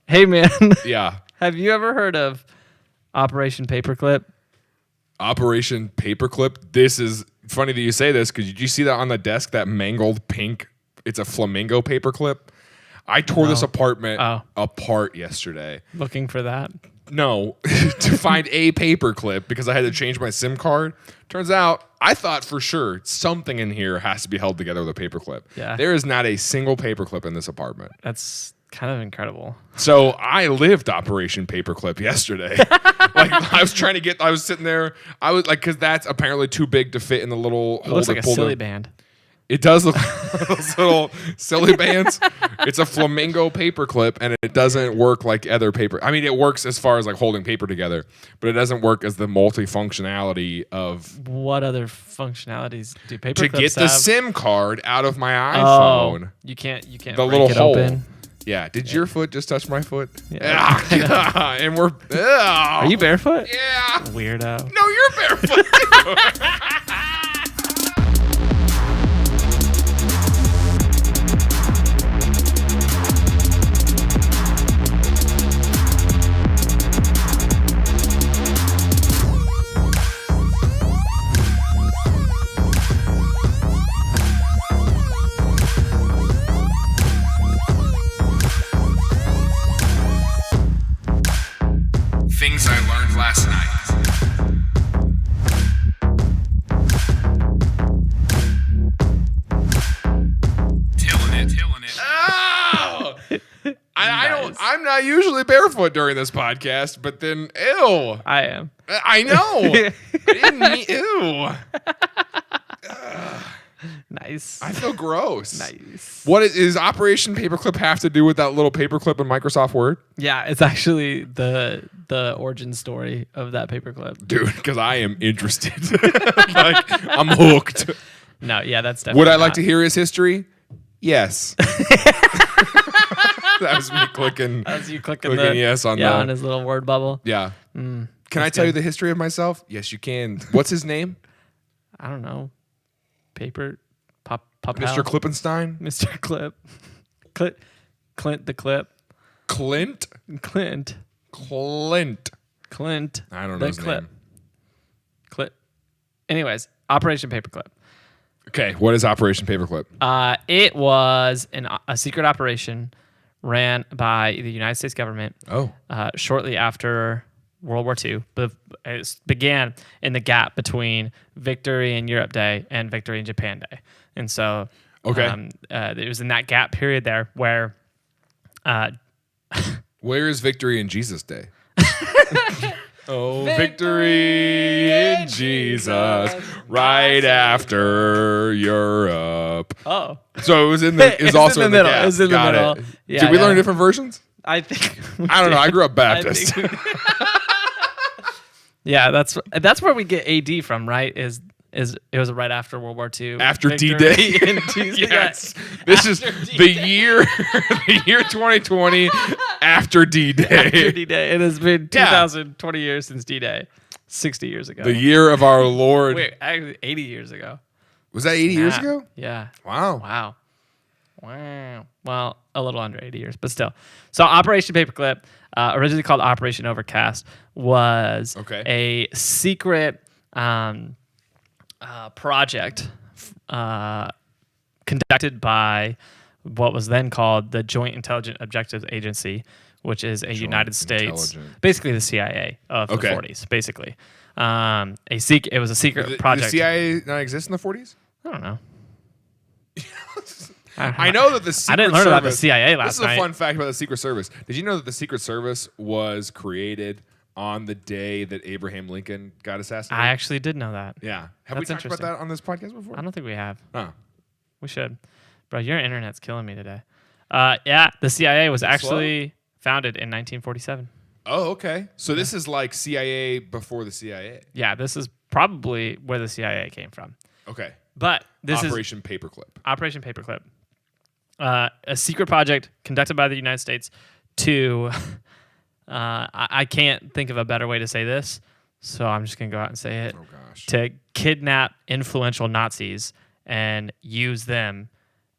Hey, man. Yeah. Have you ever heard of Operation Paperclip? Operation Paperclip. This is funny that you say this because did you see that on the desk, that mangled pink? It's a flamingo paperclip. I tore this apartment apart yesterday. Looking for that? No, to find a paperclip because I had to change my SIM card. Turns out, I thought for sure something in here has to be held together with a paperclip. Yeah. There is not a single paperclip in this apartment. That's kind of incredible. So I lived Operation Paperclip yesterday. I was sitting there. I was like, because that's apparently too big to fit in the little hole. It looks like a silly band. It does look like those little silly bands. It's a flamingo paperclip, and it doesn't work like other paper. I mean, it works as far as like holding paper together, but it doesn't work as the multifunctionality of. What other functionalities do paperclips have? To get the SIM card out of my iPhone. Oh, you can't. The break little it hole. Open. Yeah. Did your foot just touch my foot? Yeah. And we're. Are you barefoot? Yeah. Weirdo. No, you're barefoot. Things I learned last night. TILLN it. Oh! I'm not usually barefoot during this podcast, but then, ew. I am. I know. I didn't mean, ew. Nice. I feel gross. Nice. What is Operation Paperclip have to do with that little paperclip in Microsoft Word? Yeah, it's actually the origin story of that paperclip. Dude, because I am interested. Like, I'm hooked. No, yeah, that's definitely Would I like to hear his history? Yes. That was me clicking. That was you clicking yes on on his little word bubble. Yeah. Can I tell you the history of myself? Yes, you can. What's his name? I don't know. Paper pop Mr. Klippenstein? Mr. Clip. Clint the Clip. Clint? Clint. I don't know his name. Clip. Anyways, Operation Paperclip. Okay, what is Operation Paperclip? It was a secret operation ran by the United States government. Shortly after World War II. It began in the gap between Victory in Europe Day and Victory in Japan Day. And so it was in that gap period there where... Where is Victory in Jesus Day? Victory in Jesus, right after Europe. Oh. So it was in the... It was also in the middle. It was in the middle. Yeah, Did we learn different versions? I think... I don't know. I grew up Baptist. Yeah, that's where we get AD from, right? Is it was right after World War II. After D-Day. Yes. This is the year 2020 after D-Day. After D-Day. It has been 2020 years since D-Day. 60 years ago. The year of our Lord. Wait, actually 80 years ago. Was that 80 years ago? Yeah. Wow. Well, a little under 80 years, but still. So Operation Paperclip, originally called Operation Overcast, was a secret project conducted by what was then called the Joint Intelligence Objectives Agency, which is a United States, basically the CIA of the 40s, basically. It was a secret project. Did the CIA not exist in the 40s? I don't know. I know that the Secret I didn't learn about the CIA last night. This is a fun fact about the Secret Service. Did you know that the Secret Service was created on the day that Abraham Lincoln got assassinated? I actually did know that. Yeah. Have we talked about that on this podcast before? I don't think we have. Oh. We should. Bro, your internet's killing me today. Yeah, the CIA was actually founded in 1947. Oh, okay. So this is like CIA before the CIA. Yeah, this is probably where the CIA came from. Okay. But this is Operation Paperclip. Operation Paperclip. A secret project conducted by the United States to, I can't think of a better way to say this, so I'm just going to go out and say it. Oh, gosh. To kidnap influential Nazis and use them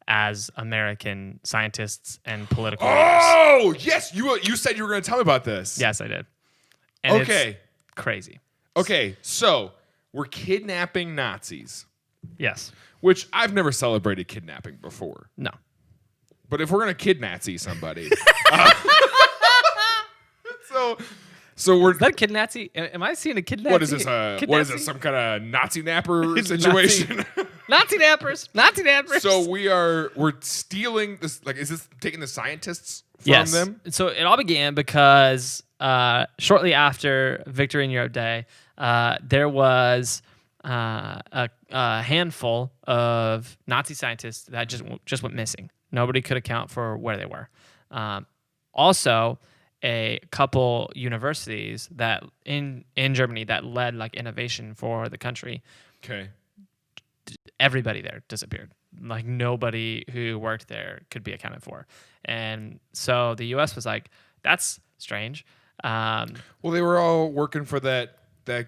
as American scientists and political leaders. Oh, yes. You said you were going to tell me about this. Yes, I did. And it's crazy. Okay, so we're kidnapping Nazis, Yes. which I've never celebrated kidnapping before. No. But if we're going to kidnappy somebody, so we're... Is that a kid Nazi? Am I seeing a kid Nazi? What is this? What is this? Some kind of Nazi napper situation? Nazi nappers. Nazi nappers. So we're stealing this. Like, is this taking the scientists from them? So it all began because shortly after Victory in Europe Day, there was a handful of Nazi scientists that just went missing. Nobody could account for where they were. Also, a couple universities that in Germany that led like innovation for the country. Okay. Everybody there disappeared. Like nobody who worked there could be accounted for. And so the US was like, that's strange. Well, they were all working for that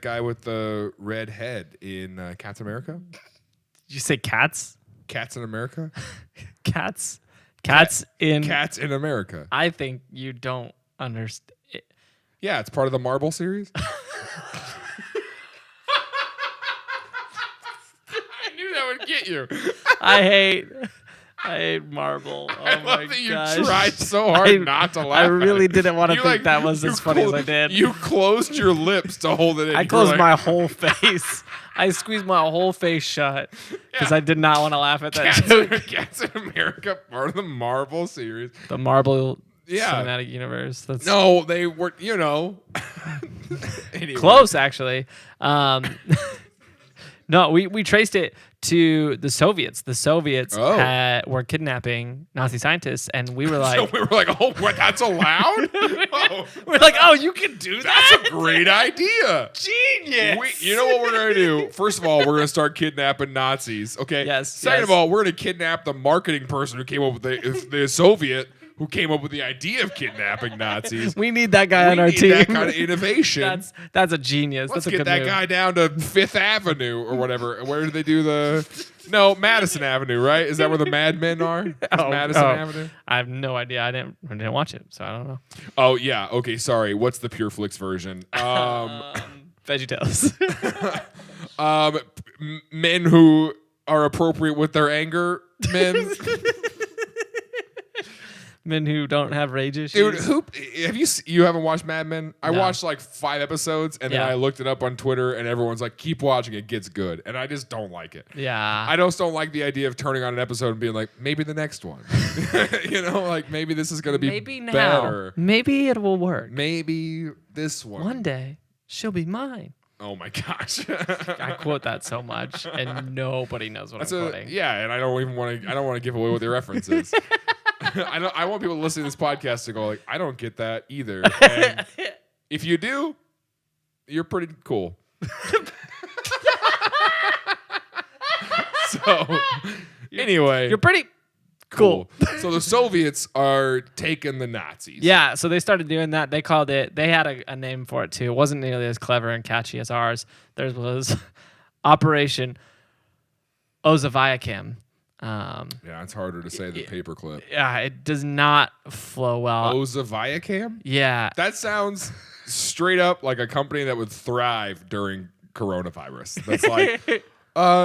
guy with the red head in Cats America. Did you say cats? Cats in America? Cats in America. I think you don't understand. Yeah, it's part of the Marvel series. I knew that would get you. I hate Marvel. Oh I my love that you gosh. tried so hard not to laugh. I really didn't want to You, think like, that was you as funny as I did. You closed your lips to hold it in. I You closed were my like, whole face. I squeezed my whole face shut because Yeah. I did not want to laugh at that joke. Cats in America, part of the Marvel series. The Marvel Yeah. Cinematic Universe. That's No, they were, Anyway. close, actually. No, we traced it to the Soviets. The Soviets were kidnapping Nazi scientists, and we were like, So we were like, oh, what? That's allowed? Oh, we're like, oh, you can do that? that's a great idea. Genius. You know what we're going to do? First of all, we're going to start kidnapping Nazis. Okay. Yes, Second of yes. all, we're going to kidnap the marketing person who came up with the Soviet who came up with the idea of kidnapping Nazis. We need that guy on We our need team. that kind of innovation. That's a genius. Let's That's a get good that move. guy down to Fifth Avenue or whatever. Where do they do Madison Avenue, right? Is that where the Mad Men are? Madison Avenue? I have no idea. I didn't watch it, so I don't know. Oh, yeah. Okay, sorry. What's the Pure Flix version? VeggieTales. Men who are appropriate with their anger. Men. Men who don't have rage issues. Dude, you haven't watched Mad Men? I No. watched like 5 episodes and then Yeah. I looked it up on Twitter and everyone's like, keep watching, it gets good. And I just don't like it. Yeah. I just don't like the idea of turning on an episode and being like, maybe the next one. Like maybe this is going to be Maybe now. better. Maybe it will work. Maybe this one. One day she'll be mine. Oh my gosh. I quote that so much, and nobody knows what I'm quoting. Yeah, and I don't want to give away what the reference is. I want people to listen to this podcast to go like, I don't get that either. And if you do, you're pretty cool. So anyway, You're pretty cool. So the Soviets are taking the Nazis. Yeah, so they started doing that. They called it, they had a name for it too. It wasn't nearly as clever and catchy as ours. Theirs was Operation Osenberg. Yeah, it's harder to say than Paperclip. Yeah, it does not flow well. Osenberg? Yeah. That sounds straight up like a company that would thrive during coronavirus. That's like,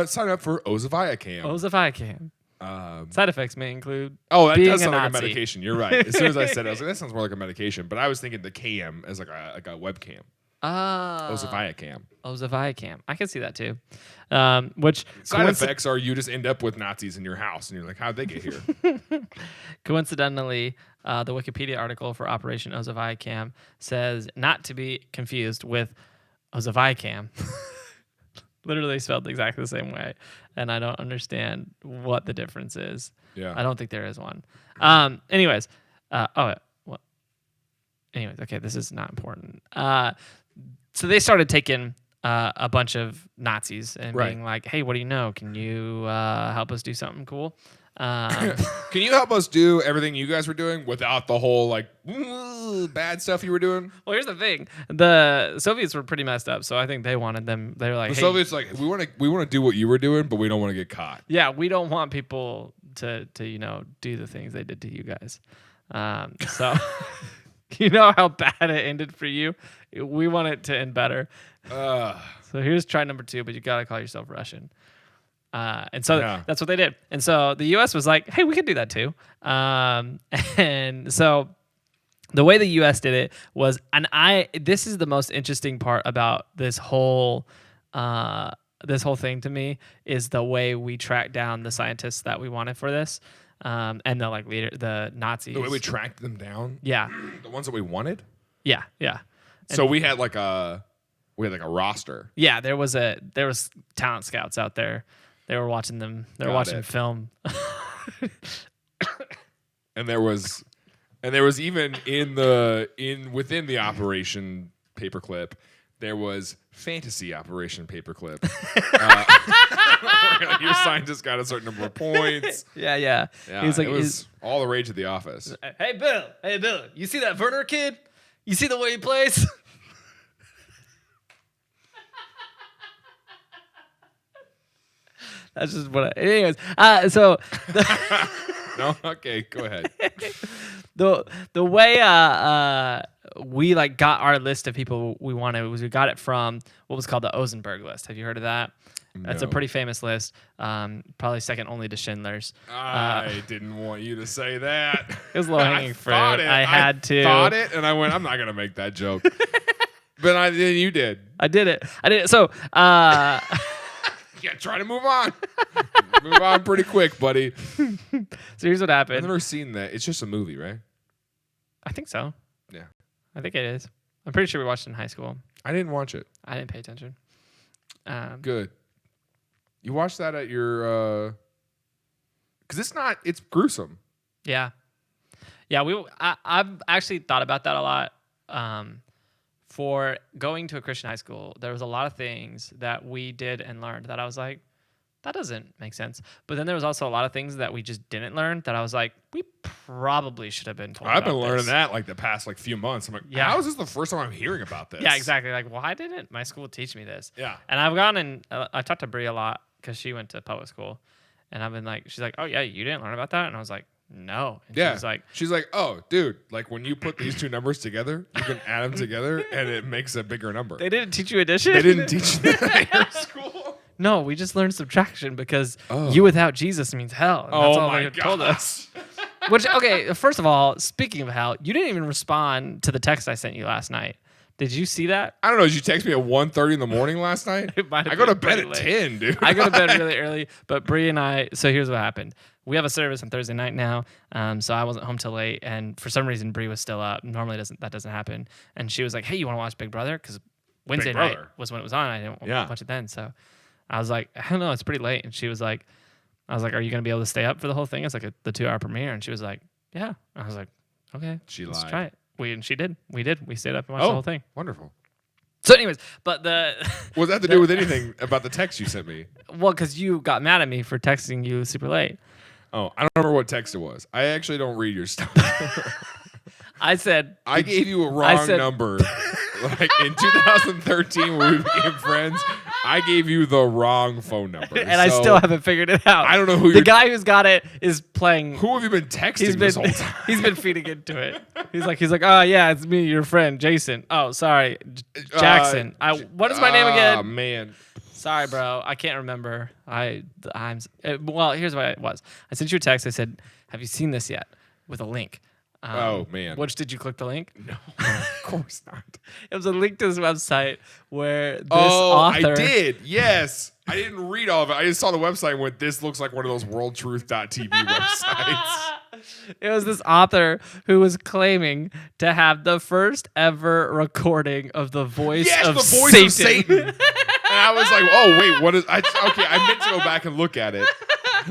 sign up for Osenberg. Osenberg. Side effects may include That being does sound a like a Nazi. medication. You're right. As soon as I said it, I was like, that sounds more like a medication. But I was thinking the cam as like a webcam. Osenberg. Osenberg. I can see that too. Which Side effects are you just end up with Nazis in your house, and you're like, how'd they get here? coincidentally, the Wikipedia article for Operation Osenberg says not to be confused with Osenberg. Literally spelled exactly the same way, and I don't understand what the difference is. Yeah. I don't think there is one. Anyways, okay, this is not important. So they started taking a bunch of Nazis and being like, hey, what do you know? Can you help us do something cool? Can you help us do everything you guys were doing without the whole like bad stuff you were doing? Well, here's the thing: the Soviets were pretty messed up, so I think they wanted them. They were like, The hey, Soviets like we want to do what you were doing, but we don't want to get caught. yeah, we don't want people to do the things they did to you guys. So you know how bad it ended for you. We want it to end better. So here's try number 2, but you gotta call yourself Russian. And so that's what they did. And so the U.S. was like, hey, we could do that too. And so the way the U.S. did it was, this is the most interesting part about this whole thing to me, is the way we tracked down the scientists that we wanted for this. And the Nazis. The way we tracked them down? Yeah. The ones that we wanted? Yeah. So we had like a roster. Yeah, there was talent scouts out there. They were watching them. They were watching film. And there was even within the Operation Paperclip, there was Fantasy Operation Paperclip. Your scientist got a certain number of points. Yeah. He was like, it was all the rage at the office. Hey Bill, you see that Werner kid? You see the way he plays? That's just what. Anyways, so. No, okay, go ahead. The way we got our list of people we wanted was we got it from what was called the Osenberg List. Have you heard of that? No. That's a pretty famous list, probably second only to Schindler's. I didn't want you to say that. It was low hanging fruit. I had to. Thought it, and I went, I'm not gonna make that joke. But you did. I did it. So. Yeah, try to move on. Move on pretty quick, buddy. So here's what happened. I've never seen that. It's just a movie, right? I think so. Yeah. I think it is. I'm pretty sure we watched it in high school. I didn't watch it. I didn't pay attention. Good. You watched that at your... Because it's gruesome. Yeah. Yeah, I've actually thought about that a lot. For going to a Christian high school, there was a lot of things that we did and learned that I was like, that doesn't make sense. But then there was also a lot of things that we just didn't learn that I was like, we probably should have been told I've been about learning this. that the past few months. I'm like, how is this the first time I'm hearing about this? Yeah, exactly. Why didn't my school teach me this? Yeah. And I've gone and I talked to Brie a lot because she went to public school. And I've been like, she's like, oh yeah, you didn't learn about that? And I was like, no. And she's like, oh, dude, when you put these two numbers together, you can add them together, and it makes a bigger number. They didn't teach you addition? They didn't teach you that at your school? No, we just learned subtraction because you without Jesus means hell. And that's all they told us. Which, okay, first of all, speaking of hell, you didn't even respond to the text I sent you last night. Did you see that? I don't know. Did you text me at 1:30 in the morning last night? I go to bed at 10, dude. I go to bed really early, but Bree and I, so here's what happened. We have a service on Thursday night now, so I wasn't home till late, and for some reason Bree was still up. Normally that doesn't happen. And she was like, hey, you want to watch Big Brother? Because Wednesday night was when it was on. I didn't watch it then. So I was like, I don't know, it's pretty late. And she was like, are you going to be able to stay up for the whole thing? It's like the 2-hour premiere. And she was like, yeah. I was like, okay, let's try it. And she did. We did. We stayed up and watched the whole thing. Wonderful. So anyways, but what does that have to do with anything about the text you sent me? Well, because you got mad at me for texting you super late. Oh, I don't remember what text it was. I actually don't read your stuff. I said... I gave you a wrong number. In 2013 when we became friends, I gave you the wrong phone number. And I still haven't figured it out. I don't know who the guy who's got it is playing... Who have you been texting this whole time? He's been feeding into it. He's like, oh, yeah, it's me, your friend, Jason. Oh, sorry, Jackson. What is my name again? Oh, man. Sorry, bro. I can't remember. Well, here's what it was. I sent you a text. I said, have you seen this yet? With a link. Oh, man. Which, did you click the link? No, of course not. It was a link to this website where this author... I did. Yes. I didn't read all of it. I just saw the website and went, this looks like one of those worldtruth.tv websites. It was this author who was claiming to have the first ever recording of the voice of Satan. And I was like, oh, wait, what is... Okay, I meant to go back and look at it.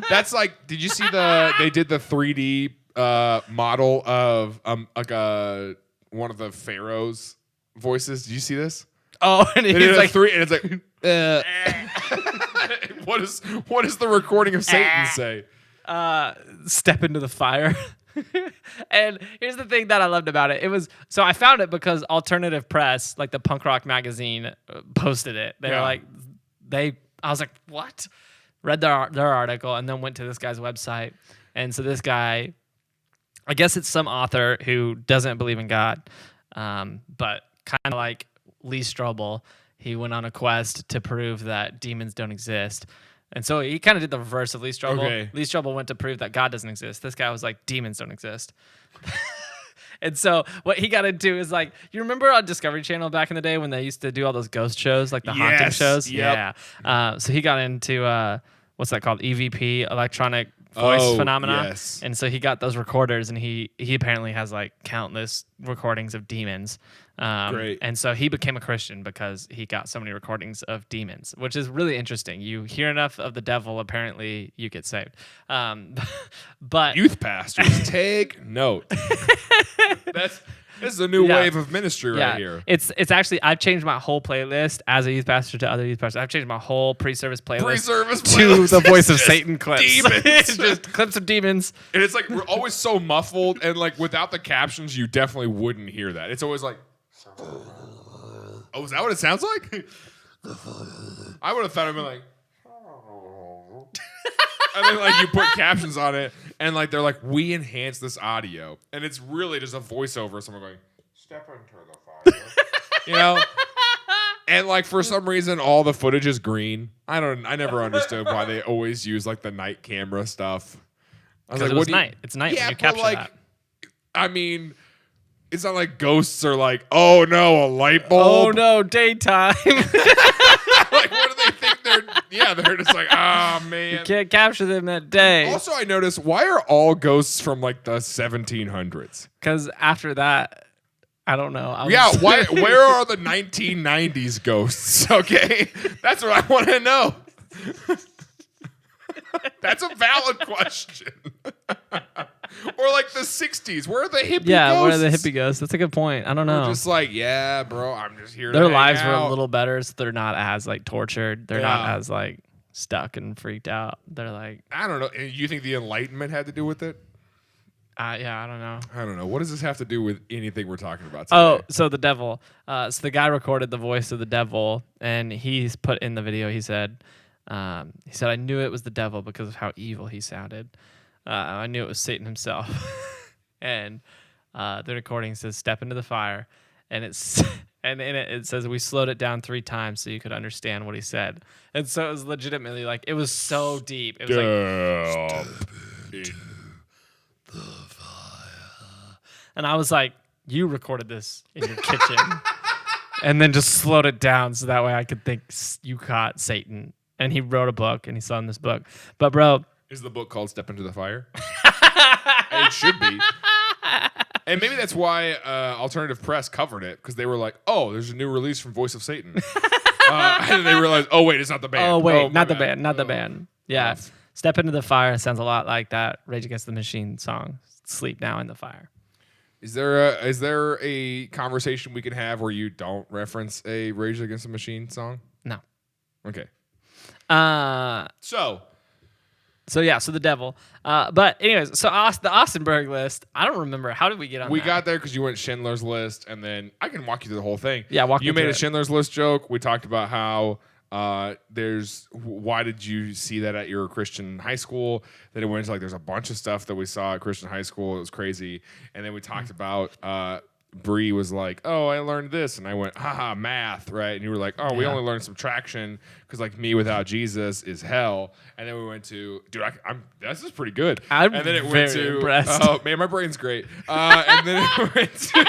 That's like, did you see they did the 3D... model of one of the pharaoh's voices. Did you see this? Oh, and he's like 3, and it's like, what does the recording of Satan say? Step into the fire. And here's the thing that I loved about it. So I found it because Alternative Press, like the punk rock magazine, posted it. They were like, I was like, what? read their article, and then went to this guy's website. And so this guy, I guess it's some author who doesn't believe in God, but kind of like Lee Strobel, he went on a quest to prove that demons don't exist. And so he kind of did the reverse of Lee Strobel. Okay. Lee Strobel went to prove that God doesn't exist. This guy was like, demons don't exist. And so what he got into is like, you remember on Discovery Channel back in the day when they used to do all those ghost shows, like the haunting shows? Yep. Yeah. So he got into, what's that called? EVP, electronic voice phenomena. Yes. And so he got those recorders, and he apparently has like countless recordings of demons. Great. And so he became a Christian because he got so many recordings of demons, which is really interesting. You hear enough of the devil, apparently you get saved. But Youth pastors, take note. This is a new wave of ministry right here. It's actually, I've changed my whole playlist as a youth pastor to other youth pastors. I've changed my whole pre-service playlist to the voice of Satan clips. Demons. Just clips of demons. And it's like we're always so muffled, and like without the captions, you definitely wouldn't hear that. It's always like, oh, is that what it sounds like? I would have thought it'd been like, and then like you put captions on it, and like they're like, we enhance this audio, and it's really just a voiceover of someone going, step into the fire, you know. And like for some reason, all the footage is green. I never understood why they always use like the night camera stuff. I was like, what night? It's night when you capture like, that. I mean, it's not like ghosts are like, oh no, a light bulb. Oh no, daytime. Like, what do they think they're? Yeah, they're just like, ah, man. You can't capture them at day. Also, I noticed, why are all ghosts from like the 1700s? Because after that, I don't know. Where are the 1990s ghosts? Okay, that's what I want to know. That's a valid question. Or like the 60s. Where are the hippie ghosts? Yeah, where are the hippie ghosts? That's a good point. I don't know. We're just like, yeah, bro, I'm just here to Their hang lives were out. a little better, so they're not as like tortured. They're not as like stuck and freaked out. They're like, I don't know. You think the Enlightenment had to do with it? yeah, I don't know. I don't know. What does this have to do with anything we're talking about today? Oh, so the devil. So the guy recorded the voice of the devil, and he's put in the video. He said, I knew it was the devil because of how evil he sounded. I knew it was Satan himself. And the recording says, "Step into the fire," and and in it says, "We slowed it down 3 times so you could understand what he said." And so it was legitimately like, it was so deep. It was like, "Step into the fire," and I was like, "You recorded this in your kitchen," and then just slowed it down so that way I could think you caught Satan. And he wrote a book, and he saw in this book. But bro, is the book called "Step into the Fire"? It should be. And maybe that's why Alternative Press covered it, because they were like, "Oh, there's a new release from Voice of Satan," and then they realized, "Oh wait, it's not the band." Oh wait, not the band, not the band. Yeah, "Step into the Fire" sounds a lot like that Rage Against the Machine song, "Sleep Now in the Fire." Is there a conversation we can have where you don't reference a Rage Against the Machine song? No. Okay. So the devil. But anyways, so the Osenberg List. I don't remember. How did we get on? We that? got there because you went Schindler's List, and then I can walk you through the whole thing. Yeah, You made a Schindler's List joke. We talked about how why did you see that at your Christian high school? Then it went into like there's a bunch of stuff that we saw at Christian high school. It was crazy. And then we talked about Bree was like, "Oh, I learned this," and I went, "Haha, math, right?" And you were like, "Oh, we only learned subtraction because like me without Jesus is hell." And then we went to, dude, this is pretty good. I'm and then it very went to, impressed. oh man, my brain's great. And then it went to.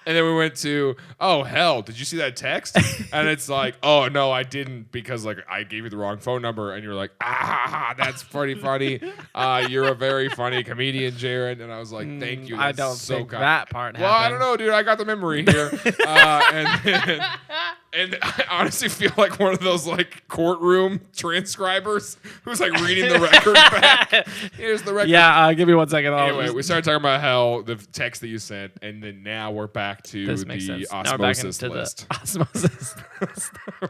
And then we went to, oh, hell, did you see that text? And it's like, oh, no, I didn't, because like I gave you the wrong phone number. And you're like, that's pretty funny. You're a very funny comedian, Jaron. And I was like, thank you. I That's don't so think kind. that part happened. Well, I don't know, dude. I got the memory here. And I honestly feel like one of those like courtroom transcribers who's like reading the record back. Here's the record. Yeah, give me 1 second. Anyway, we started talking about hell, the text that you sent, and then now we're back to the osmosis list. The osmosis.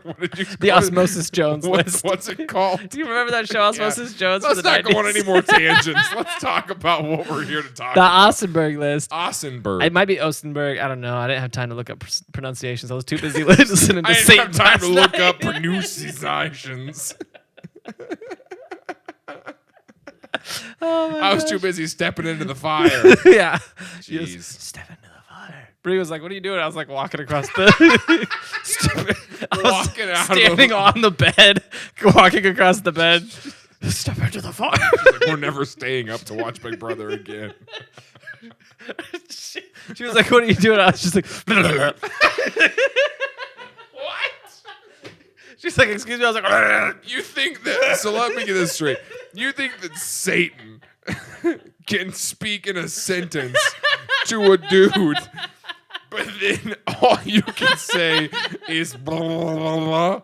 What did you call The it? Osmosis Jones list. What's it called? Do you remember that show, Osmosis Jones? Let's for the not 90s? go on any more tangents. Let's talk about what we're here to talk The about. Osenberg List. Osenberg. It might be Osenberg. I don't know. I didn't have time to look up pronunciations. I was too busy listening to I didn't Satan have time to look night. up pronunciations. I was too busy stepping into the fire. Yeah. Jeez. Step into the fire. Bree was like, "What are you doing?" I was like, walking across the Walking out standing on the bed, walking across the bed. Step into the fire. She's like, "We're never staying up to watch Big Brother again." She was like, "What are you doing?" I was just like, "What?" She's like, "Excuse me." I was like, "You think that?" So let me get this straight. You think that Satan can speak in a sentence to a dude, but then all you can say is blah, blah, blah, blah.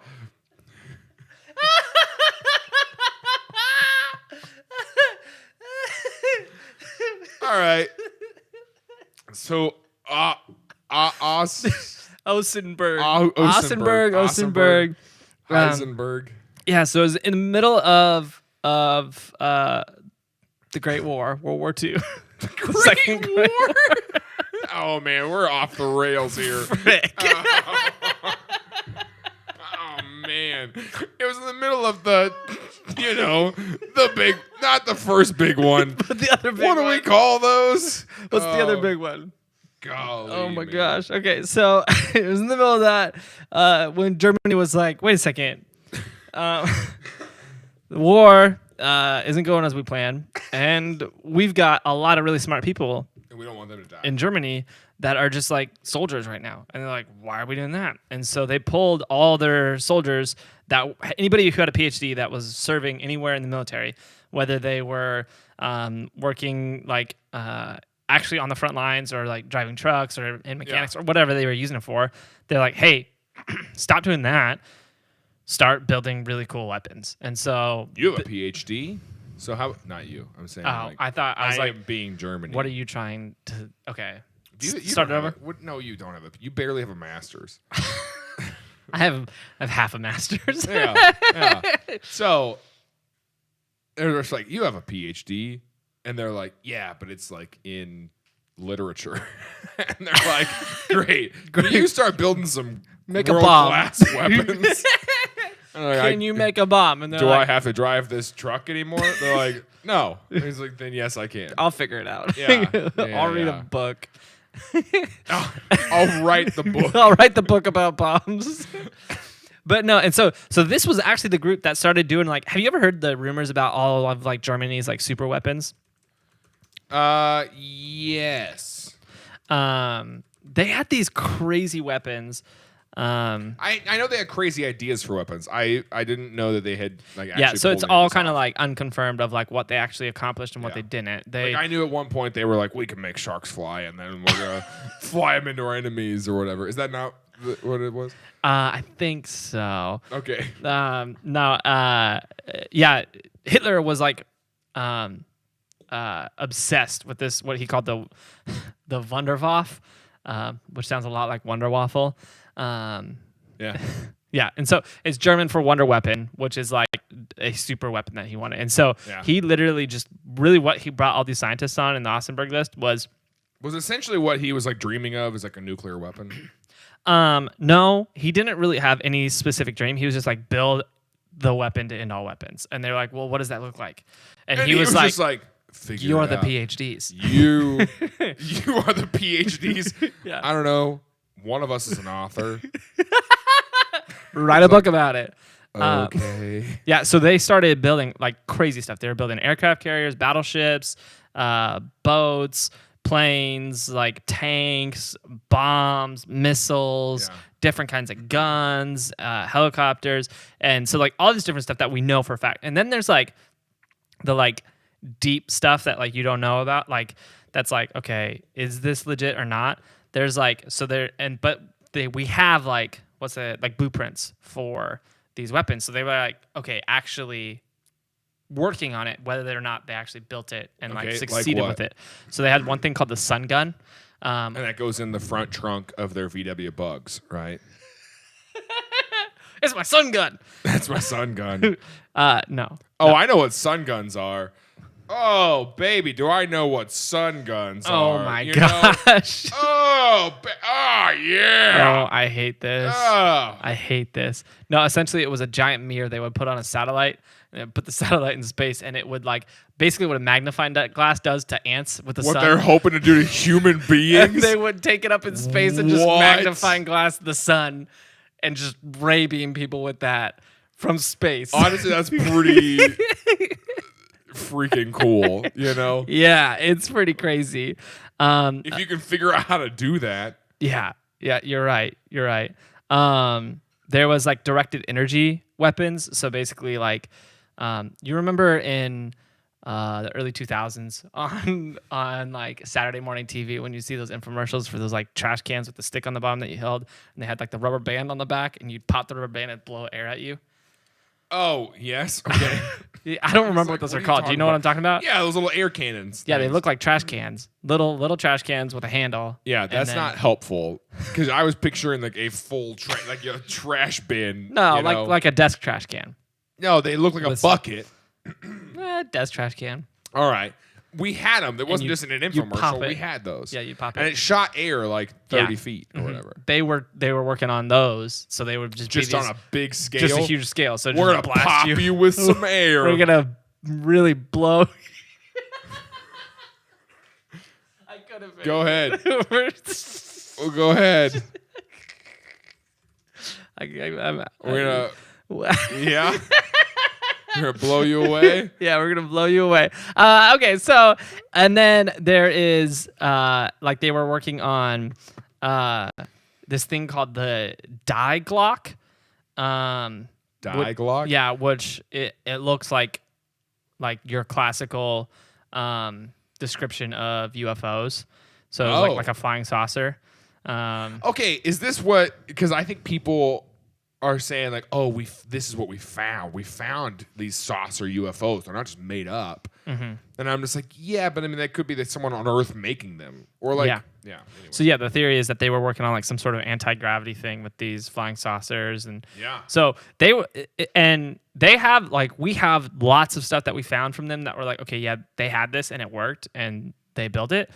All right. So, Osenberg. Heisenberg. Yeah, so it was in the middle of the Great War, World War II. Great War? Oh, man, we're off the rails here. Frick. Oh, man. It was in the middle of the big, not the first big one. But the other big one. What do we call those? What's the other big one? Golly, oh my man. gosh. Okay, so it was in the middle of that when Germany was like, wait a second. The war isn't going as we planned, and we've got a lot of really smart people And we don't want them to die. in Germany that are just like soldiers right now. And they're like, why are we doing that? And so they pulled all their soldiers, that anybody who had a PhD that was serving anywhere in the military, whether they were working like actually on the front lines or like driving trucks or in mechanics or whatever they were using it for. They're like, hey, stop doing that. Start building really cool weapons. And so you have a PhD? So how? Not you. I'm saying. Oh, I thought I was like being Germany. What are you trying to? Okay, you start it over. No, you don't have a. You barely have a master's. I have half a master's. yeah. So they're just like, you have a PhD, and they're like, yeah, but it's like in literature, and they're like, great. Can you start building some make a bomb world-class weapons? Like, can you make a bomb? And do I have to drive this truck anymore? They're like, no. And he's like, then yes, I can. I'll figure it out. Yeah. I'll read a book. I'll write the book. I'll write the book about bombs. But no, and so this was actually the group that started doing like. Have you ever heard the rumors about all of like Germany's like super weapons? Yes. They had these crazy weapons. I know they had crazy ideas for weapons. I didn't know that they had like actually so it's all kind of like unconfirmed of like what they actually accomplished and what they didn't. Like I knew at one point they were like, we can make sharks fly and then we're gonna fly them into our enemies or whatever. Is that not what it was? I think so. Okay. Yeah, Hitler was like obsessed with this, what he called the Wunderwaffe, which sounds a lot like Wonder Waffle. Yeah. Yeah, and so it's German for wonder weapon, which is like a super weapon that he wanted. And so he literally just really what he brought all these scientists on in the Osenberg List was essentially what he was like dreaming of is like a nuclear weapon. No, he didn't really have any specific dream. He was just like build the weapon to end all weapons. And they're like, well, what does that look like? And he was like, just like you're the PhDs. You are the PhDs. Yeah. I don't know. One of us is an author. Write a book about it. Okay. Yeah, so they started building like crazy stuff. They were building aircraft carriers, battleships, boats, planes, like tanks, bombs, missiles, different kinds of guns, helicopters. And so like all this different stuff that we know for a fact. And then there's like the like deep stuff that like you don't know about. Like that's like, okay, is this legit or not? There's like, so there, we have like, what's it, like blueprints for these weapons. So they were like, okay, actually working on it, whether or not they actually built it and like succeeded with it. So they had one thing called the sun gun. And that goes in the front trunk of their VW Bugs, right? It's my sun gun. That's my sun gun. No. Oh, I know what sun guns are. Oh, baby, do I know what sun guns are? Oh, my gosh. yeah. Oh, I hate this. Oh. I hate this. No, essentially, it was a giant mirror they would put on a satellite, and put the satellite in space, and it would like basically what a magnifying glass does to ants with the sun. What they're hoping to do to human beings? And they would take it up in space and just magnifying glass the sun, and just ray beam people with that from space. Honestly, that's pretty freaking cool. You know? Yeah, it's pretty crazy. If you can figure out how to do that. Yeah, you're right. There was like directed energy weapons. So basically, like, you remember in the early 2000s on like Saturday morning TV when you see those infomercials for those like trash cans with the stick on the bottom that you held, and they had like the rubber band on the back, and you'd pop the rubber band and blow air at you. Oh, yes. Okay. I don't remember what those are called. Do you know what I'm talking about? Yeah, those little air cannons. Yeah, they look like trash cans. Little trash cans with a handle. Yeah, that's not helpful. Because I was picturing like a full like a trash bin. No, like a desk trash can. No, they look like a bucket. Desk trash can. All right. We had them. It wasn't just in an infomercial. We had those. Yeah, you pop it. And it shot air like 30 feet or whatever. They were working on those, so they would just on a big scale. Just a huge scale. So we're going to pop you with some air. We're going to really blow. I could have been. Go ahead. Well, go ahead. We're going to... Yeah? We're going to blow you away? Yeah, we're going to blow you away. Okay, so, and then there is, like they were working on this thing called the Die Glock. Die Glock? Yeah, which it looks like your classical description of UFOs. So it was like a flying saucer. Okay, is this what, because I think people are saying like, oh, this is what we found. We found these saucer UFOs. They're not just made up. Mm-hmm. And I'm just like, yeah, but I mean, that could be that someone on Earth making them, or like, yeah. Anyway. So yeah, the theory is that they were working on like some sort of anti-gravity thing with these flying saucers, and yeah. So they have like, we have lots of stuff that we found from them that were like, okay, yeah, they had this and it worked, and they built it.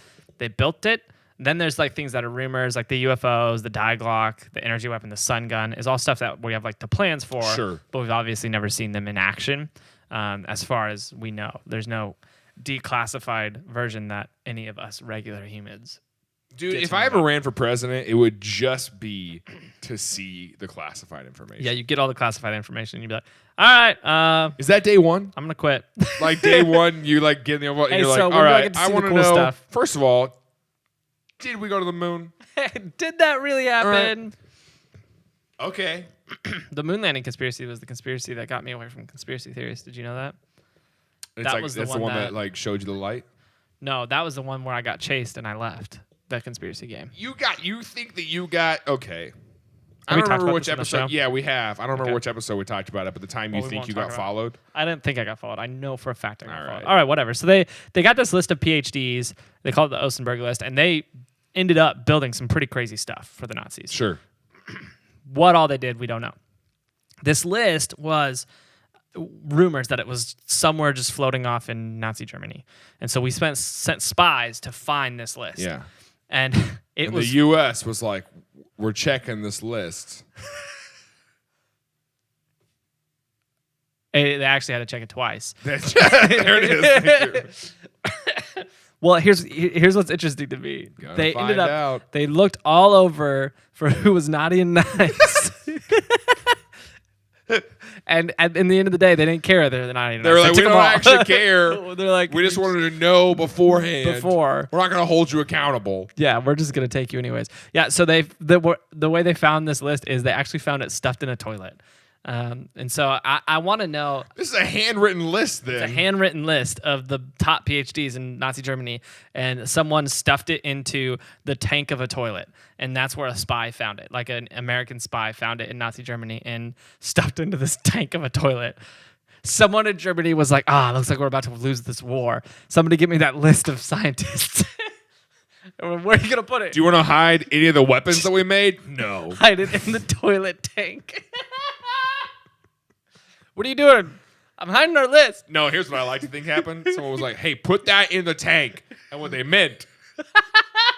Then there's like things that are rumors, like the UFOs, the Die Glock, the energy weapon, the sun gun, is all stuff that we have like the plans for. Sure. But we've obviously never seen them in action. As far as we know, there's no declassified version that any of us regular humans. Dude, if I ever ran for president, it would just be to see the classified information. Yeah, you get all the classified information. You'd be like, all right. Is that day one? I'm going to quit. Like day one, you like get in the and you're like, all right, I want to know. Stuff. First of all, did we go to the moon? Did that really happen? Right. Okay. The moon landing conspiracy was the conspiracy that got me away from conspiracy theories. Did you know that? That's the one that like showed you the light? No, that was the one where I got chased and I left. The conspiracy game. You think that you got okay. I don't remember which episode. Yeah, we have. I don't remember which episode we talked about it, but the time you think you got followed. I didn't think I got followed. I know for a fact I got followed. All right, whatever. So they got this list of PhDs. They called it the Osenberg List, and they ended up building some pretty crazy stuff for the Nazis. Sure. What all they did, we don't know. This list was rumors that it was somewhere just floating off in Nazi Germany. And so we sent spies to find this list. Yeah. And the U.S. was like, we're checking this list. They actually had to check it twice. There it is. Well, here's what's interesting to me. They looked all over for who was naughty and nice. And in the end of the day, they didn't care whether they're naughty and nice. They were like, we don't actually care. They're like, we just wanted to know beforehand. We're not going to hold you accountable. Yeah, we're just going to take you anyways. Yeah, so the way they found this list is they actually found it stuffed in a toilet. And so I want to know. This is a handwritten list, then. It's a handwritten list of the top PhDs in Nazi Germany, and someone stuffed it into the tank of a toilet. And that's where a spy found it. Like an American spy found it in Nazi Germany and stuffed into this tank of a toilet. Someone in Germany was like, looks like we're about to lose this war. Somebody give me that list of scientists. Where are you going to put it? Do you want to hide any of the weapons that we made? No. Hide it in the toilet tank. What are you doing? I'm hiding our list. No, here's what I like to think happened. Someone was like, hey, put that in the tank. And what they meant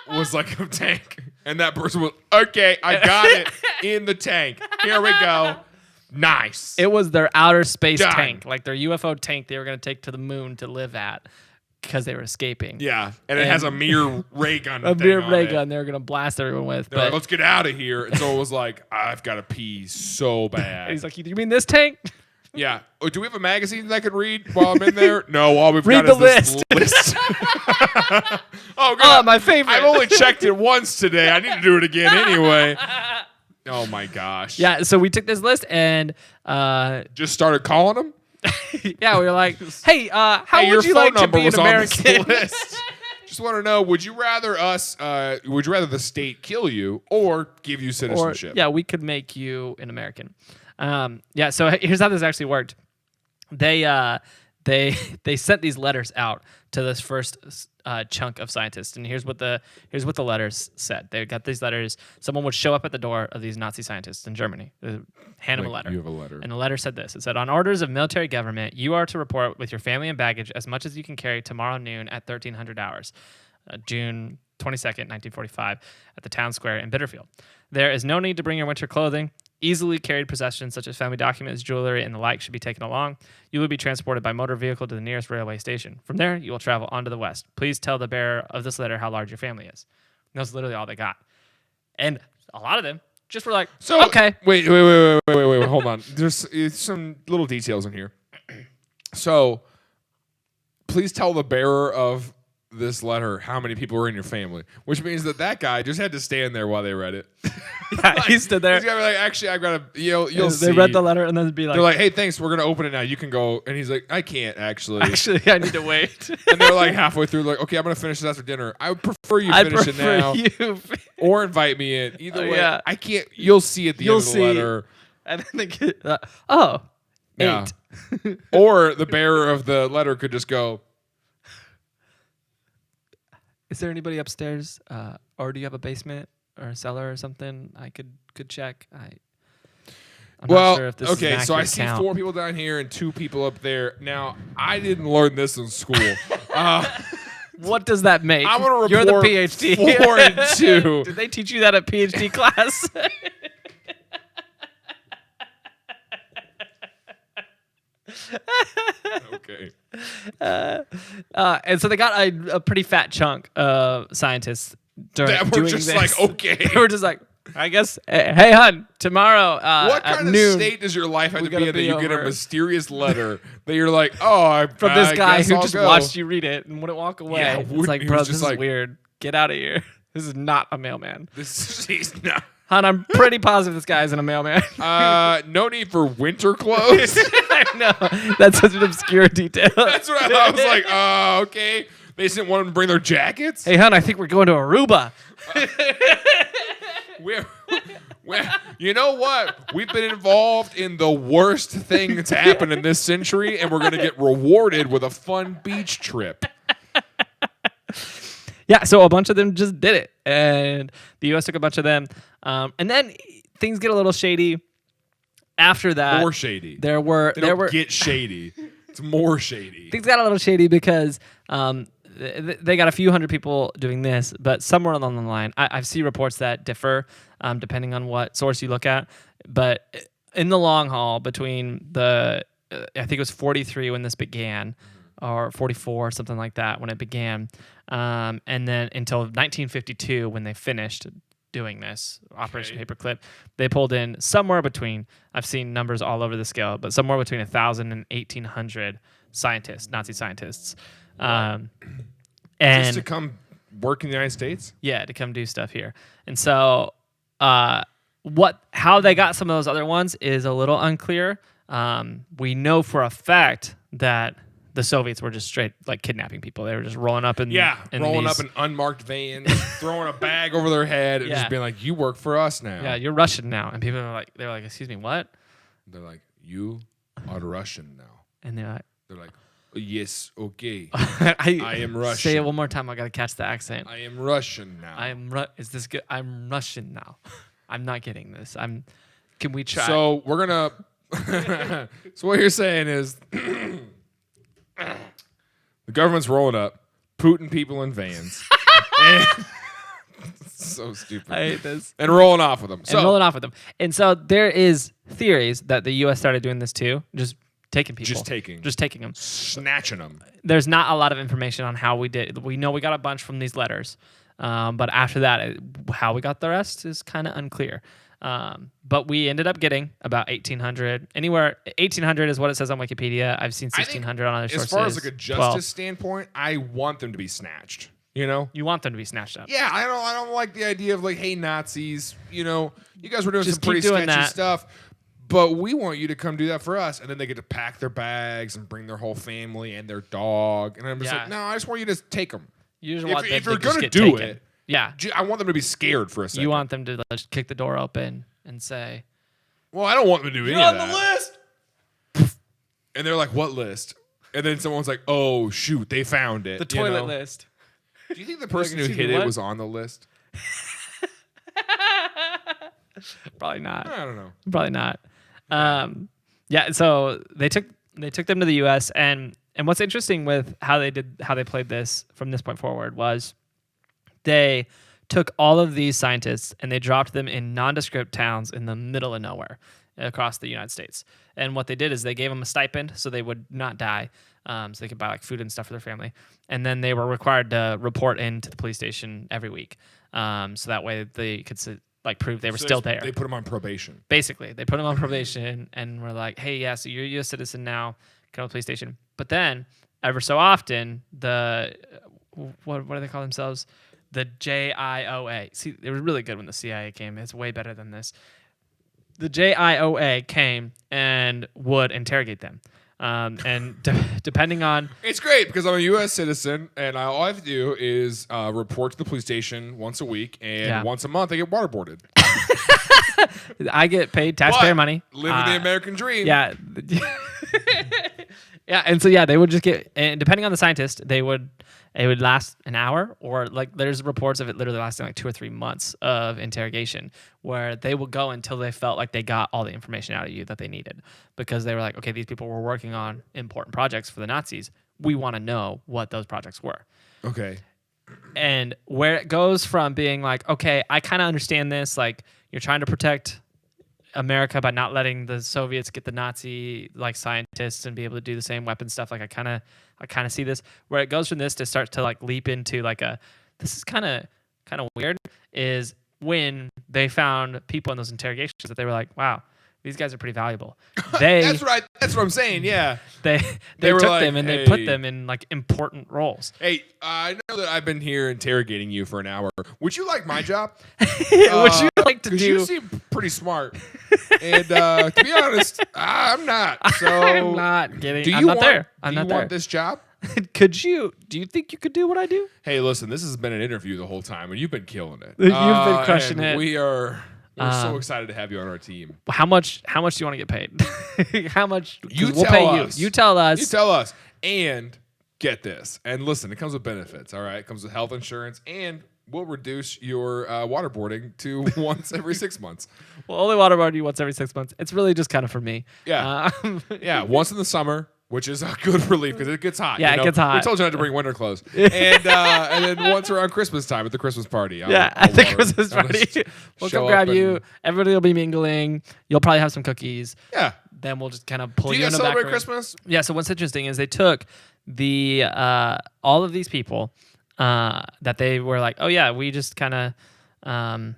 was like a tank. And that person was, okay, I got it in the tank. Here we go. Nice. It was their outer space Done. tank, like their UFO tank they were going to take to the moon to live at because they were escaping. Yeah, and it has a mirror ray gun. A mirror ray gun they were going to blast everyone with. They're like, let's get out of here. And so it was like, I've got to pee so bad. And he's like, you mean this tank? Yeah. Oh, do we have a magazine that I could read while I'm in there? No, all we've Read got the is this list. Oh, God. Oh, my favorite. I've only checked it once today. I need to do it again anyway. Oh, my gosh. Yeah, so we took this list and... just started calling them? yeah, we were like, hey, how Hey, would you like to be an on American? this list. Just want to know, would you rather the state kill you or give you citizenship? Yeah, we could make you an American. Yeah, so here's how this actually worked. They sent these letters out to this first chunk of scientists, and here's what the letters said. They got these letters. Someone would show up at the door of these Nazi scientists in Germany, hand them a letter. You have a letter. And the letter said this. It said, on orders of military government, you are to report with your family and baggage as much as you can carry tomorrow noon at 1300 hours, June 22nd, 1945, at the town square in Bitterfield. There is no need to bring your winter clothing. Easily carried possessions such as family documents, jewelry, and the like should be taken along. You will be transported by motor vehicle to the nearest railway station. From there, you will travel on to the west. Please tell the bearer of this letter how large your family is. And that's literally all they got. And a lot of them just were like, so, okay. Wait, hold on. There's some little details in here. So, please tell the bearer of this letter how many people were in your family, which means that guy just had to stand there while they read it. Yeah, he stood there. He's got to be like, actually, I've got to, you'll see. They read the letter and then be like, they're like, hey, thanks, we're going to open it now. You can go. And he's like, I can't actually. Actually, I need to wait. And they're like halfway through, like, okay, I'm going to finish this after dinner. I would prefer you finish it now. Or invite me in. Either way, yeah. I can't. You'll see at the end of the letter. And then they get, oh, Yeah. 8. Or the bearer of the letter could just go, is there anybody upstairs? Or do you have a basement or a cellar or something I could check? I'm not sure if this is an so I accurate see count. 4 people down here and 2 people up there. Now, I didn't learn this in school. What does that make? I'm going to You're the report PhD. 4 and 2. Did they teach you that at PhD class? Okay. And so they got a pretty fat chunk of scientists doing just this. like, okay. They were just like, I guess, hey, hun, tomorrow What at kind of noon, state does your life have to gotta be in that be you get a over. mysterious letter that you're like, oh, from this guy who I'll just go. watched you read it and wouldn't walk away. Yeah, It's like, he bro, was this just is like- weird. Get out of here. This is not a mailman. He's not. Hun, I'm pretty positive this guy isn't a mailman. No need for winter clothes. I know. That's such an obscure detail. That's what I was like. Okay. They just didn't want them to bring their jackets. Hey, hun, I think we're going to Aruba. We're, you know what? We've been involved in the worst thing that's happened in this century, and we're going to get rewarded with a fun beach trip. Yeah, so a bunch of them just did it, and the U.S. took a bunch of them, and then things get a little shady. After that, More shady. They don't get shady. It's more shady. Things got a little shady because they got a few hundred people doing this, but somewhere along the line, I've seen reports that differ depending on what source you look at. But in the long haul, between I think it was 43 when this began, or 44, something like that when it began, and then until 1952 when they finished doing this Operation Paperclip, they pulled in somewhere between, I've seen numbers all over the scale, but somewhere between 1,000 and 1,800 scientists, Nazi scientists. And Just to come work in the United States? Yeah, to come do stuff here. And so how they got some of those other ones is a little unclear. We know for a fact that the Soviets were just straight like kidnapping people. They were just rolling up in rolling up in unmarked vans, throwing a bag over their head, and just being like, "You work for us now." Yeah, you're Russian now. And people are like, they're like, "Excuse me, what?" They're like, "You are Russian now." And they're like, "Yes, okay. I am Russian." Say it one more time. I gotta catch the accent. I am Russian now. Is this good? I'm Russian now. I'm not getting this. Can we try? So we're gonna. So what you're saying is. The government's rolling up, putting people in vans. And So stupid. I hate this. And rolling off with them. And so there is theories that the U.S. started doing this too, just taking people. Just taking them. Snatching them. There's not a lot of information on how we did. We know we got a bunch from these letters. But after that, how we got the rest is kind of unclear. But we ended up getting about 1,800. 1,800 is what it says on Wikipedia. I've seen 1,600 on other sources. As far as like a justice standpoint, I want them to be snatched. You know, you want them to be snatched up. Yeah, I don't like the idea of like, hey, Nazis, you know, you guys were doing some pretty sketchy stuff, but we want you to come do that for us. And then they get to pack their bags and bring their whole family and their dog. And I'm just like, no, I just want you to take them. You just want if them you're to just gonna get do taken. it, yeah, I want them to be scared for a second. You want them to just kick the door open and say, well, I don't want them to do any of that. You're on the list. And they're like, what list? And then someone's like, oh, shoot, they found it. The toilet list. Do you think the person who hit it was on the list? Probably not. I don't know. Probably not. Yeah. So they took them to the U.S. and what's interesting with how they played this from this point forward was they took all of these scientists and they dropped them in nondescript towns in the middle of nowhere across the United States. And what they did is they gave them a stipend so they would not die. So they could buy like food and stuff for their family. And then they were required to report into the police station every week. So that way they could prove they were still there. They put them on probation. Basically, they put them on probation and were like, hey, yeah, so you're a U.S. citizen now. Come to the police station. But then, ever so often, what do they call themselves? The JIOA. See, it was really good when the CIA came. It's way better than this. The JIOA came and would interrogate them. Depending on... It's great because I'm a U.S. citizen, and all I have to do is report to the police station once a week, and once a month I get waterboarded. I get paid taxpayer money. Living the American dream. Yeah. Yeah, and so they would just get, and depending on the scientist, it would last an hour, or like there's reports of it literally lasting like 2 or 3 months of interrogation, where they would go until they felt like they got all the information out of you that they needed, because they were like, okay, these people were working on important projects for the Nazis. We want to know what those projects were. Okay. And where it goes from being like, okay, I kind of understand this, like you're trying to protect America by not letting the Soviets get the Nazi like scientists and be able to do the same weapon stuff. Like I kind of see this, where it goes from this to start to like leap into like this is kind of weird, is when they found people in those interrogations that they were like, wow, these guys are pretty valuable. That's what I'm saying. Yeah. They took like, them and they put them in like important roles. Hey, I know that I've been here interrogating you for an hour. Would you like my job? Would you like to do? You seem pretty smart. And to be honest, I'm not. So I'm not getting. I'm not there. Do you want this job? Could you? Do you think you could do what I do? Hey, listen, this has been an interview the whole time, and you've been killing it. You've been crushing it. We're so excited to have you on our team. How much do you want to get paid? How much? We'll pay us. You tell us. You tell us. And get this. And listen, it comes with benefits, all right? It comes with health insurance, and we'll reduce your waterboarding to once every 6 months. We'll only waterboard you once every 6 months. It's really just kind of for me. Yeah. Yeah, once in the summer, which is a good relief because it gets hot. Yeah, it gets hot. We told you not to bring winter clothes. And then once around Christmas time at the Christmas party. At the Christmas party. We'll come grab you. Everybody will be mingling. You'll probably have some cookies. Yeah. Then we'll just kind of pull you in the back. Do you celebrate Christmas? Yeah, so what's interesting is they took the all of these people that they were like, oh yeah, we just kind of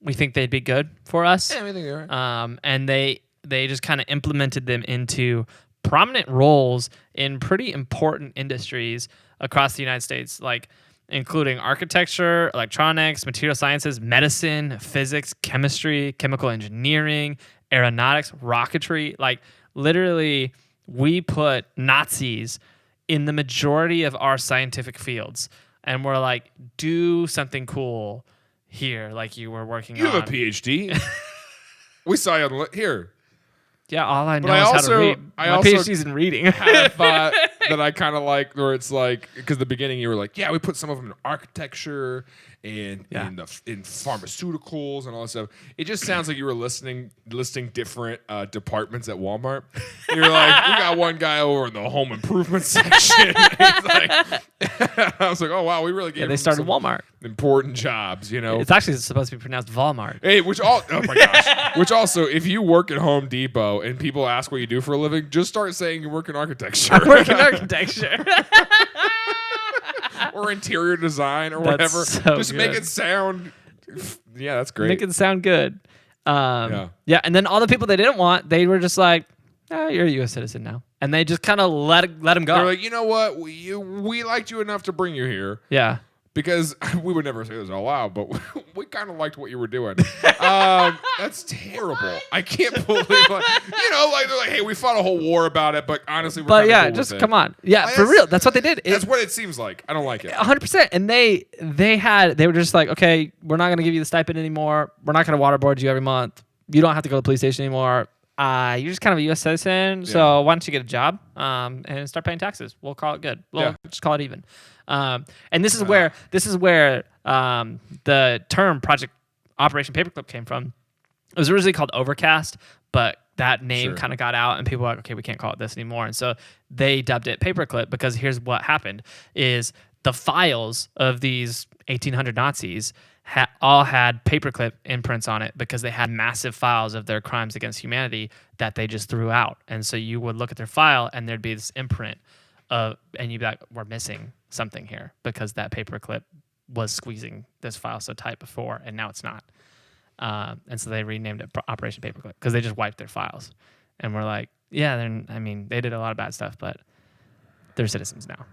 we think they'd be good for us. Yeah, we think they're right. And they just kind of implemented them into prominent roles in pretty important industries across the United States, like including architecture, electronics, material sciences, medicine, physics, chemistry, chemical engineering, aeronautics, rocketry. Like literally, we put Nazis in the majority of our scientific fields, and we're like, do something cool here, like you were working on. You have a PhD. We saw you on here. Yeah, all I know is how to read. My PhD's in reading. I thought that I kind of like, where it's like, because the beginning you were like, yeah, we put some of them in architecture and in pharmaceuticals and all that stuff. It just sounds like you were listing different departments at Walmart. You're like, we got one guy over in the home improvement section. I was like, oh wow, we really gave. Yeah, they started Walmart. important jobs, you know. It's actually supposed to be pronounced Walmart. Hey, oh my gosh. Which also, if you work at Home Depot and people ask what you do for a living, just start saying you work in architecture. I work in architecture. Or interior design or That's whatever. so Just good. make it sound. Yeah, that's great. Make it sound good. Yeah, and then all the people they didn't want, they were just like, you're a U.S. citizen now. And they just kind of let them go. They're like, you know what? We liked you enough to bring you here. Yeah. Because we would never say this out loud, but we kind of liked what you were doing. That's terrible. I can't believe, they're like, hey, we fought a whole war about it, but honestly, we're kind of cool just with it. come on. Yeah, for real. That's what they did. That's what it seems like. I don't like it. 100%. And they were just like, okay, we're not going to give you the stipend anymore. We're not going to waterboard you every month. You don't have to go to the police station anymore. You're just kind of a U.S. citizen, so why don't you get a job and start paying taxes? We'll call it good. We'll just call it even. And this is where the term Project Operation Paperclip came from. It was originally called Overcast, but that name kind of got out, and people were like, okay, we can't call it this anymore. And so they dubbed it Paperclip because here's what happened: is the files of these 1,800 Nazis all had paperclip imprints on it because they had massive files of their crimes against humanity that they just threw out. And so you would look at their file and there'd be this imprint and you'd be like, we're missing something here because that paperclip was squeezing this file so tight before and now it's not. And so they renamed it Operation Paperclip because they just wiped their files. And we're like, yeah, they did a lot of bad stuff, but they're citizens now.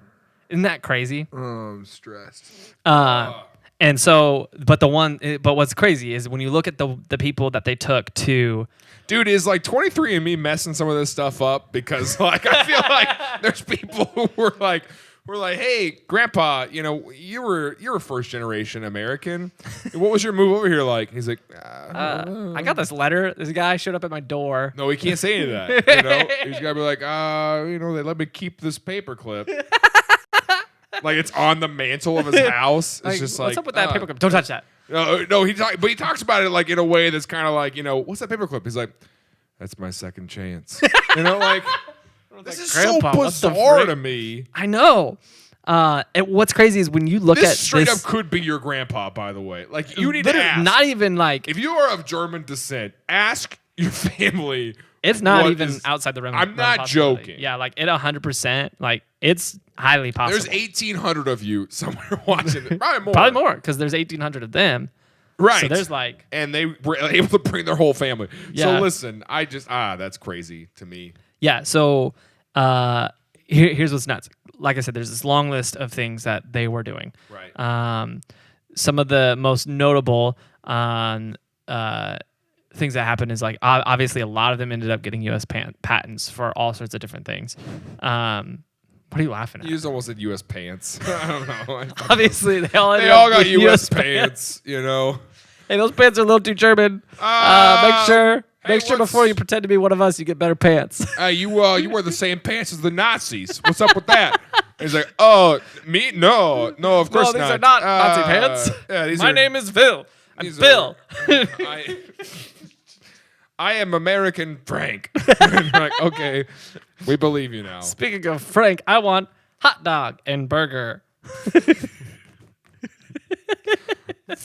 Isn't that crazy? Oh, I'm stressed. And so, but what's crazy is when you look at the people that they took to, dude, is like 23andMe messing some of this stuff up because like I feel like there's people who were like, hey, Grandpa, you're a first generation American. What was your move over here like? He's like, I got this letter. This guy showed up at my door. No, he can't say any of that. He's gotta be like, they let me keep this paperclip. Like it's on the mantle of his house. It's just what's up with that paperclip? Don't touch that. No, but he talks about it like in a way that's kind of like, what's that paperclip? He's like, that's my second chance. This is Grandpa, so bizarre to me. I know. What's crazy is when you look this at straight up could be your grandpa, by the way. Like you need to ask. Not even like if you are of German descent, ask your family. It's not even outside the realm. I'm not joking. Yeah, like it 100%. Like it's highly possible. There's 1,800 of you somewhere watching it. Probably more because there's 1,800 of them. Right. So there's like, and they were able to bring their whole family. Yeah. So listen, that's crazy to me. Yeah. So here's what's nuts. Like I said, there's this long list of things that they were doing. Right. Some of the most notable things that happened is like obviously a lot of them ended up getting U.S. patents for all sorts of different things. What are you laughing at? You just almost said U.S. pants. I don't know. Obviously, they all got U.S. pants. Hey, those pants are a little too German. Make sure before you pretend to be one of us, you get better pants. You wear the same pants as the Nazis. What's up with that? He's like, oh, me? No, of course not. No, these are not Nazi pants. Yeah, My name is Bill. I'm Bill. I am American Frank. Like, okay, we believe you now. Speaking of Frank, I want hot dog and burger.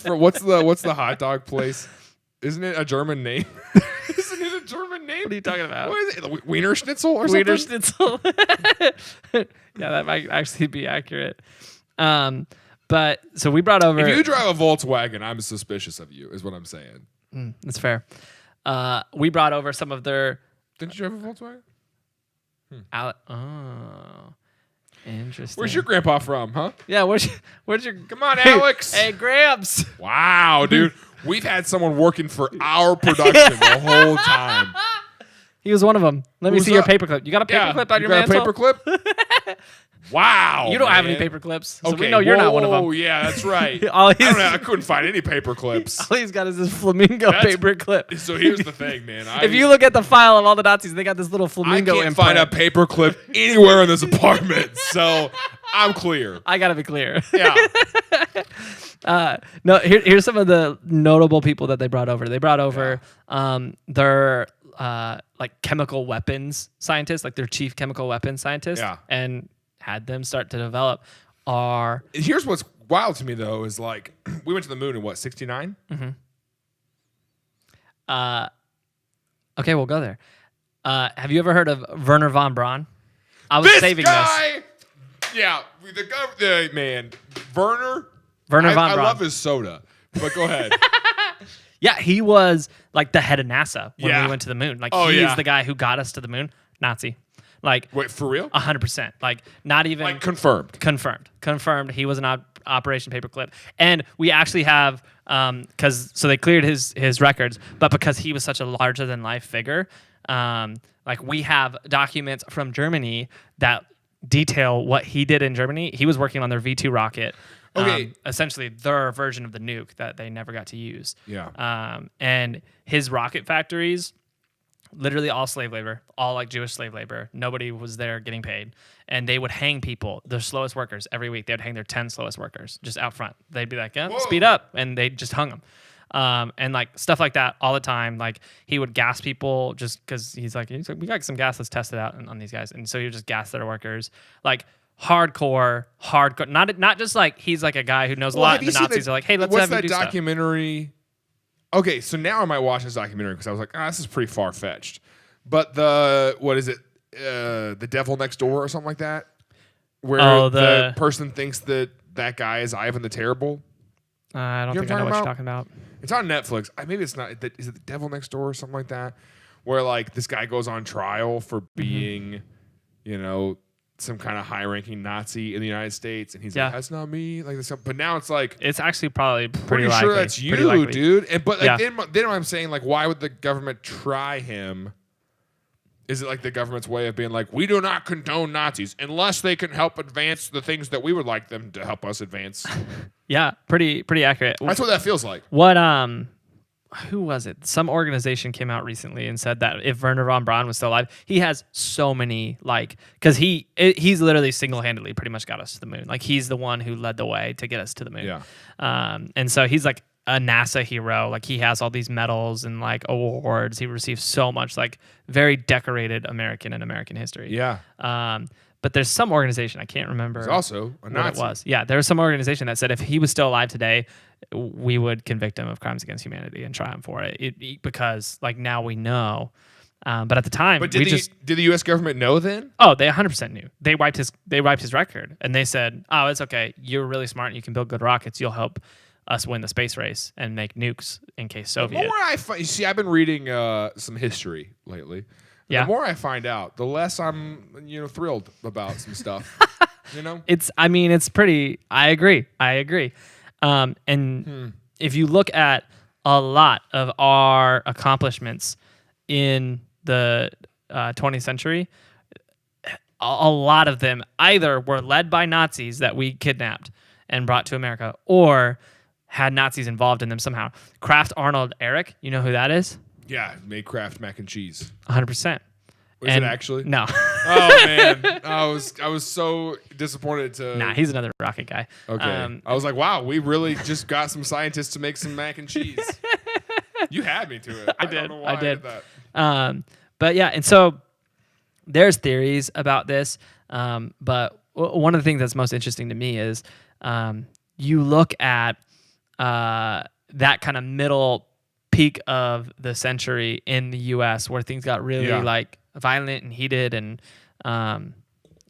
What's the hot dog place? Isn't it a German name? Isn't it a German name? What are you talking about? What is it? Wiener Schnitzel or something? Wiener Schnitzel. Yeah, that might actually be accurate. But so we brought over. If you drive a Volkswagen, I'm suspicious of you. Is what I'm saying. That's fair. We brought over some of their. Didn't you drive a Volkswagen? Oh, interesting. Where's your grandpa from, huh? Yeah, where's your? Come on, Alex. Hey, Gramps. Wow, dude. We've had someone working for our production the whole time. He was one of them. Let me see your paperclip. You got a paperclip on your mantle? You got a paperclip? Wow. You don't have any paperclips, so we know you're not one of them. Oh, yeah, that's right. I couldn't find any paperclips. All he's got is this flamingo paperclip. So here's the thing, man. If you look at the file of all the Nazis, they got this little flamingo I can't find a paperclip anywhere in this apartment, so I'm clear. I got to be clear. Yeah. No, here's some of the notable people that they brought over. They brought over their like chemical weapons scientists, like their chief chemical weapons scientist, and had them start to develop Here's what's wild to me though is like we went to the moon in what 69? Mm-hmm. Okay, we'll go there. Have you ever heard of Werner von Braun? I was saving this. Yeah, man, Werner von Braun. I love his soda, but go ahead. Yeah, he was like the head of NASA when we went to the moon. Like he's the guy who got us to the moon. Nazi. Like, wait, for real? 100%. Like, not even like confirmed. Confirmed. He was an Operation Paperclip, and we actually have so they cleared his records, but because he was such a larger than life figure, like we have documents from Germany that detail what he did in Germany. He was working on their V2 rocket. Okay. Essentially their version of the nuke that they never got to use. Yeah. And his rocket factories, literally all slave labor, all like Jewish slave labor. Nobody was there getting paid. And they would hang people, their slowest workers, every week. They would hang their 10 slowest workers just out front. They'd be like, speed up. And they just hung them. And like stuff like that all the time. Like he would gas people just because he's like, we got some gas, let's test it out on these guys. And so he would just gas their workers. Like, hardcore, not just like he's like a guy who knows a lot. And the Nazis are like, hey, let's have him do stuff. What's that documentary? Okay, so now I might watch this documentary because I was like, this is pretty far fetched. But what is it? The Devil Next Door or something like that, where the person thinks that guy is Ivan the Terrible. I don't think I know what you're talking about. It's on Netflix. Maybe it's not. Is it The Devil Next Door or something like that, where like this guy goes on trial for being, some kind of high-ranking Nazi in the United States, and he's like, "That's not me." Like this, but now it's like it's actually probably pretty sure likely. That's you, dude. And but like, then I'm saying like, why would the government try him? Is it like the government's way of being like, we do not condone Nazis unless they can help advance the things that we would like them to help us advance? Yeah, pretty accurate. That's what that feels like. What who was it? Some organization came out recently and said that if Werner von Braun was still alive, he has so many because he's literally single-handedly pretty much got us to the moon. Like he's the one who led the way to get us to the moon. Yeah. And so he's like a NASA hero. Like he has all these medals and like awards. He received so much, like very decorated American in American history. Yeah. But there's some organization, I can't remember. There's also a Nazi. What it was. Yeah, there was some organization that said if he was still alive today, we would convict him of crimes against humanity and try him for it. Because like now we know. But at the time, did the U.S. government know then? Oh, they 100% knew. They wiped his record, and they said, "Oh, it's okay. You're really smart. And you can build good rockets. You'll help us win the space race and make nukes in case Soviet." The more I've been reading some history lately. Yeah. The more I find out, the less I'm thrilled about some stuff. It's pretty. I agree. And if you look at a lot of our accomplishments in the 20th century, a lot of them either were led by Nazis that we kidnapped and brought to America, or had Nazis involved in them somehow. Kraft Arnold Eric, you know who that is? Yeah, made Kraft mac and cheese. 100%. Was it actually? No. Oh man, I was so disappointed to. Nah, he's another rocket guy. Okay, I was like, wow, we really just got some scientists to make some mac and cheese. You had me to it. I don't know why I did that. But yeah, and so there's theories about this. But one of the things that's most interesting to me is you look at that kind of middle peak of the century in the U.S. where things got really like violent and heated and I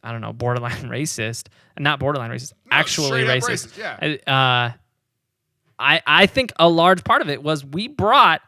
don't know, borderline racist, and not borderline racist, actually racist. Yeah. I think a large part of it was we brought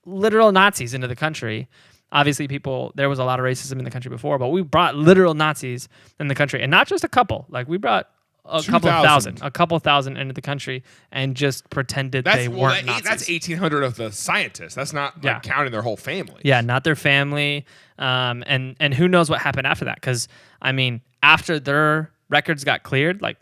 literal Nazis into the country. Obviously, there was a lot of racism in the country before, but we brought literal Nazis in the country, and not just a couple. Like we brought a couple thousand into the country and just pretended they weren't Nazis. That's 1,800 of the scientists. That's not counting their whole family. Yeah, not their family. And who knows what happened after that? Because I mean, after their records got cleared, like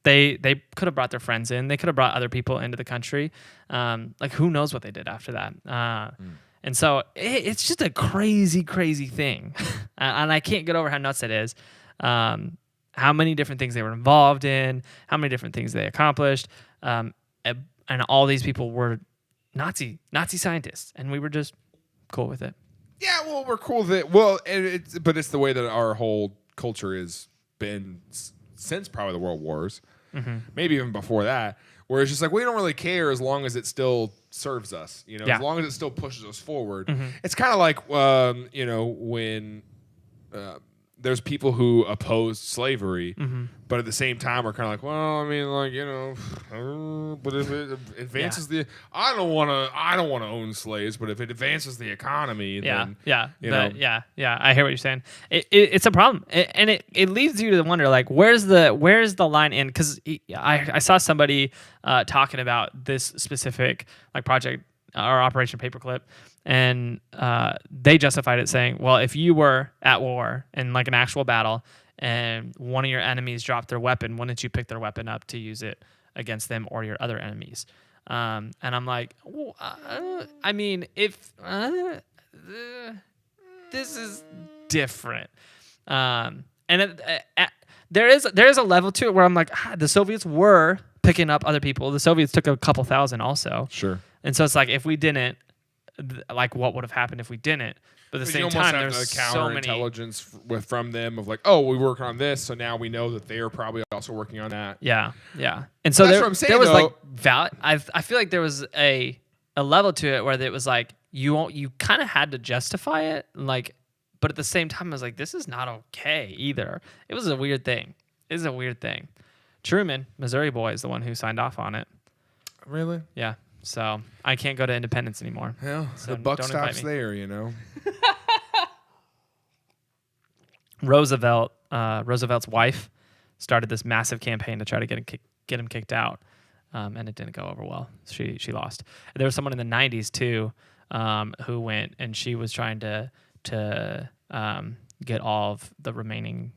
they could have brought their friends in. They could have brought other people into the country. Like who knows what they did after that? And so it's just a crazy, crazy thing, and I can't get over how nuts it is. How many different things they were involved in, how many different things they accomplished, and all these people were Nazi scientists, and we were just cool with it. Yeah, well, we're cool with it. Well, but it's the way that our whole culture has been since probably the World Wars. maybe even before that, where it's just like we don't really care as long as it still serves us, as long as it still pushes us forward. It's kind of like when there's people who oppose slavery, but at the same time are kind of like, well, I mean, like, but if it advances I don't want to own slaves, but if it advances the economy, then I hear what you're saying. It's a problem, and it leads you to wonder, like, where's the line in? Because I saw somebody talking about this specific like project or Operation Paperclip. And they justified it saying, well, if you were at war in like an actual battle and one of your enemies dropped their weapon, wouldn't you pick their weapon up to use it against them or your other enemies? And I'm like, I mean, if this is different. And there is a level to it where I'm like, the Soviets were picking up other people. The Soviets took a couple thousand also. Sure. And so it's like, if we didn't, like, what would have happened if we didn't? But at the same time, there's so many counterintelligence from them of like, oh, we work on this, so now we know that they are probably also working on that. Yeah. And so that's what I'm saying, there was like I feel like there was a level to it where it was like you kind of had to justify it, like, but at the same time, I was like, this is not okay either. It was a weird thing. Truman, Missouri boy, is the one who signed off on it. Really? Yeah. So I can't go to Independence anymore. Yeah, so the buck stops there, Roosevelt's wife started this massive campaign to try to get him kicked out, and it didn't go over well. She lost. There was someone in the 90s too who went, and she was trying to get all of the remaining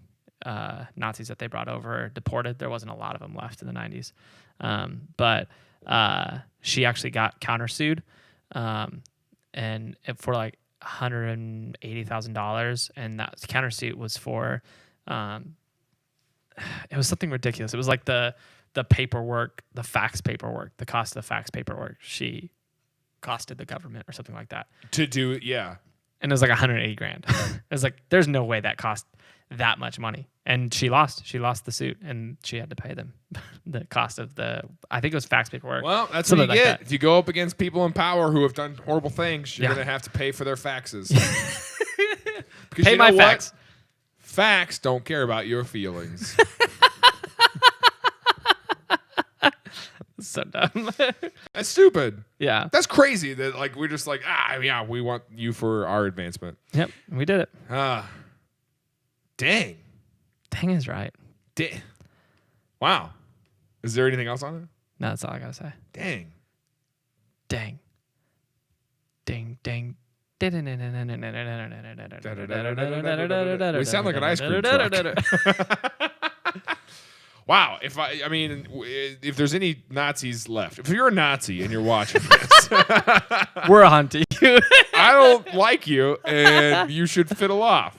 Nazis that they brought over deported. There wasn't a lot of them left in the 90s, but she actually got countersued, and for like $180,000, and that countersuit was for, it was something ridiculous. It was like the paperwork, the fax paperwork, the cost of the fax paperwork. She costed the government or something like that to do it. Yeah, and it was like $180,000. It was like, there's no way that cost that much money. And she lost the suit, and she had to pay them the cost of I think it was fax paperwork. Well, that's what you get. If you go up against people in power who have done horrible things, you're going to have to pay for their faxes. Because pay my fax. Facts don't care about your feelings. So dumb. That's stupid. Yeah. That's crazy that like we're just like, we want you for our advancement. Yep, we did it. Dang. Dang is right. Wow. Is there anything else on it? No, that's all I gotta say. Dang. Ding. Ding. We sound like an ice cream truck. Wow. If there's any Nazis left, if you're a Nazi and you're watching this, we're hunting you. I don't like you, and you should fiddle off.